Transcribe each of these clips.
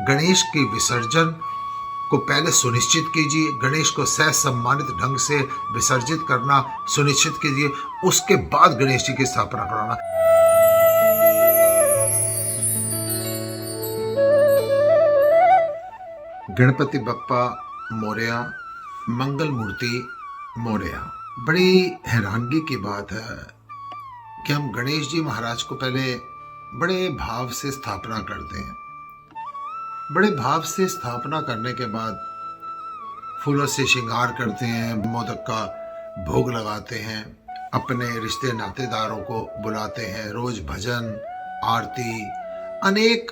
गणेश के विसर्जन को पहले सुनिश्चित कीजिए। गणेश को सह सम्मानित ढंग से विसर्जित करना सुनिश्चित कीजिए, उसके बाद गणेश जी की स्थापना कराना। गणपति बप्पा मोरया, मंगल मूर्ति मोरया। बड़ी हैरानगी की बात है कि हम गणेश जी महाराज को पहले बड़े भाव से स्थापना करते हैं। बड़े भाव से स्थापना करने के बाद फूलों से श्रृंगार करते हैं, मोदक का भोग लगाते हैं, अपने रिश्ते नातेदारों को बुलाते हैं, रोज भजन आरती अनेक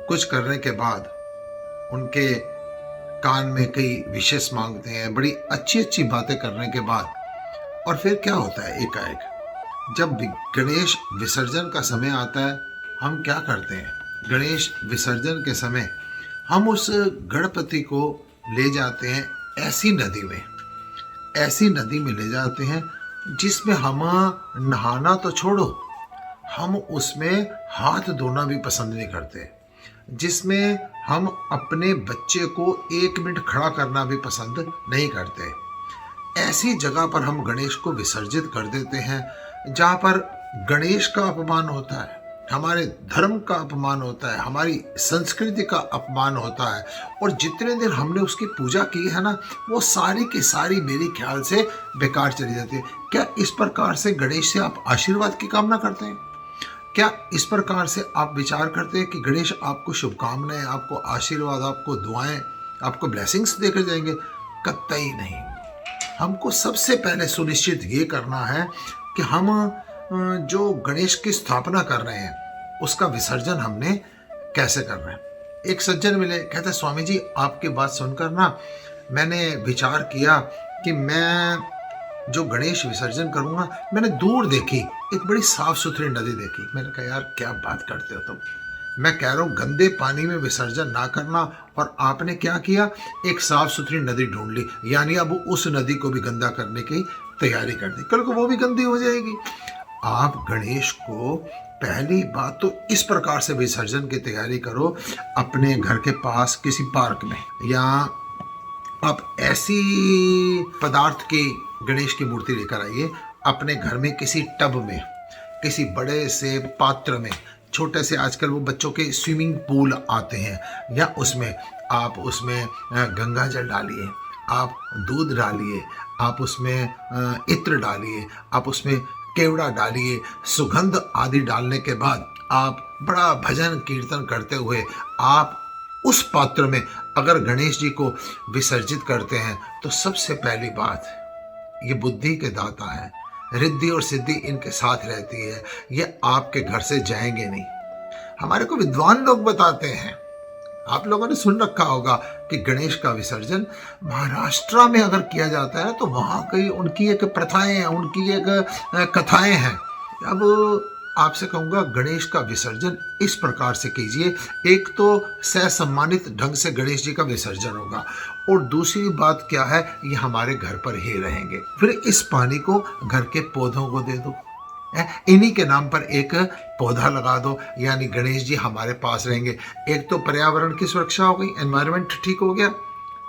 कुछ करने के बाद उनके कान में कई विशेष मांगते हैं, बड़ी अच्छी अच्छी बातें करने के बाद, और फिर क्या होता है, एकाएक जब गणेश विसर्जन का समय आता है, हम क्या करते हैं? गणेश विसर्जन के समय हम उस गणपति को ले जाते हैं ऐसी नदी में ले जाते हैं जिसमें हम नहाना तो छोड़ो, हम उसमें हाथ धोना भी पसंद नहीं करते, जिसमें हम अपने बच्चे को 1 मिनट खड़ा करना भी पसंद नहीं करते। ऐसी जगह पर हम गणेश को विसर्जित कर देते हैं जहाँ पर गणेश का अपमान होता है, हमारे धर्म का अपमान होता है, हमारी संस्कृति का अपमान होता है, और जितने दिन हमने उसकी पूजा की है ना, वो सारी की सारी मेरे ख्याल से बेकार चली जाती है। क्या इस प्रकार से गणेश से आप आशीर्वाद की कामना करते हैं? क्या इस प्रकार से आप विचार करते हैं कि गणेश आपको शुभकामनाएं, आपको आशीर्वाद, आपको दुआएं, आपको ब्लेसिंग्स देकर जाएंगे? कतई नहीं। हमको सबसे पहले सुनिश्चित ये करना है कि हम जो गणेश की स्थापना कर रहे हैं उसका विसर्जन हमने कैसे करना है। एक सज्जन मिले, कहते स्वामी जी आपकी बात सुनकर ना मैंने विचार किया कि मैं जो गणेश विसर्जन करूँगा, मैंने दूर देखी एक बड़ी साफ सुथरी नदी देखी। मैंने कहा यार क्या बात करते हो तुम, मैं कह रहा हूँ गंदे पानी में विसर्जन ना करना, और आपने क्या किया, एक साफ सुथरी नदी ढूंढ ली, यानी अब उस नदी को भी गंदा करने की तैयारी कर दी, कल को वो भी गंदी हो जाएगी। आप गणेश को पहली बात तो इस प्रकार से विसर्जन की तैयारी करो, अपने घर के पास किसी पार्क में, या आप ऐसी पदार्थ की गणेश की मूर्ति लेकर आइए, अपने घर में किसी टब में, किसी बड़े से पात्र में, छोटे से आजकल वो बच्चों के स्विमिंग पूल आते हैं, या उसमें आप उसमें गंगा जल डालिए, आप दूध डालिए, आप उसमें इत्र डालिए, आप उसमें केवड़ा डालिए, सुगंध आदि डालने के बाद आप बड़ा भजन कीर्तन करते हुए आप उस पात्र में अगर गणेश जी को विसर्जित करते हैं, तो सबसे पहली बात, ये बुद्धि के दाता है, रिद्धि और सिद्धि इनके साथ रहती है, ये आपके घर से जाएंगे नहीं। हमारे को विद्वान लोग बताते हैं, आप लोगों ने सुन रखा होगा कि गणेश का विसर्जन महाराष्ट्र में अगर किया जाता है तो वहाँ की उनकी एक प्रथाएं हैं, उनकी एक कथाएं हैं। अब आपसे कहूँगा गणेश का विसर्जन इस प्रकार से कीजिए, एक तो सह सम्मानित ढंग से गणेश जी का विसर्जन होगा, और दूसरी बात क्या है, ये हमारे घर पर ही रहेंगे। फिर इस पानी को घर के पौधों को दे दो, इन्हीं के नाम पर एक पौधा लगा दो, यानी गणेश जी हमारे पास रहेंगे। एक तो पर्यावरण की सुरक्षा हो गई, एनवायरनमेंट ठीक हो गया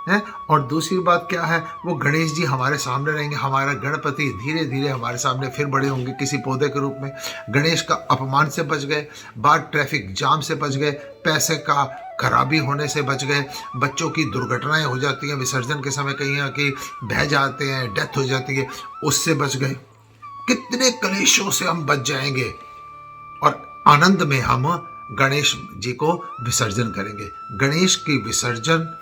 है, और दूसरी बात क्या है, वो गणेश जी हमारे सामने रहेंगे, हमारा गणपति धीरे धीरे हमारे सामने फिर बड़े होंगे किसी पौधे के रूप में। गणेश का अपमान से बच गए, बाहर ट्रैफिक जाम से बच गए, पैसे का खराबी होने से बच गए, बच्चों की दुर्घटनाएं हो जाती हैं विसर्जन के समय, कहीं कि बह जाते हैं, डेथ हो जाती है, उससे बच गए। कितने कलेशों से हम बच जाएंगे, और आनंद में हम गणेश जी को विसर्जन करेंगे। गणेश की विसर्जन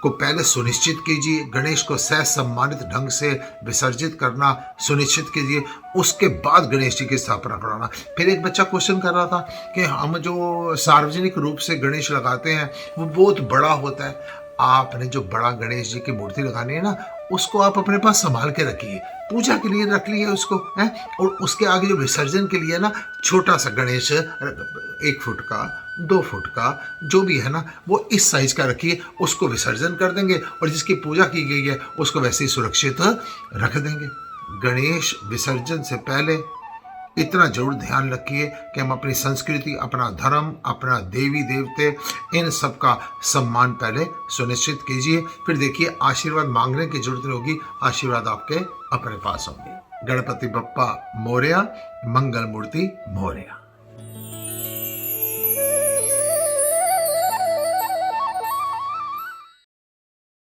को पहले सुनिश्चित कीजिए, गणेश को सह सम्मानित ढंग से विसर्जित करना सुनिश्चित कीजिए, उसके बाद गणेश जी की स्थापना कराना। फिर एक बच्चा क्वेश्चन कर रहा था कि हम जो सार्वजनिक रूप से गणेश लगाते हैं वो बहुत बड़ा होता है। आपने जो बड़ा गणेश जी की मूर्ति लगानी है ना, उसको आप अपने पास संभाल के रखिए, पूजा के लिए रख लिए उसको है, और उसके आगे जो विसर्जन के लिए ना छोटा सा गणेश 1 फुट का 2 फुट का जो भी है ना, वो इस साइज का रखिए, उसको विसर्जन कर देंगे, और जिसकी पूजा की गई है उसको वैसे ही सुरक्षित रख देंगे। गणेश विसर्जन से पहले इतना जरूर ध्यान रखिए कि हम अपनी संस्कृति, अपना धर्म, अपना देवी देवते, इन सब का सम्मान पहले सुनिश्चित कीजिए। फिर देखिए आशीर्वाद मांगने की जरूरत नहीं होगी, आशीर्वाद आपके अपने पास होंगे। गणपति बप्पा मोरया, मंगल मूर्ति मोरया।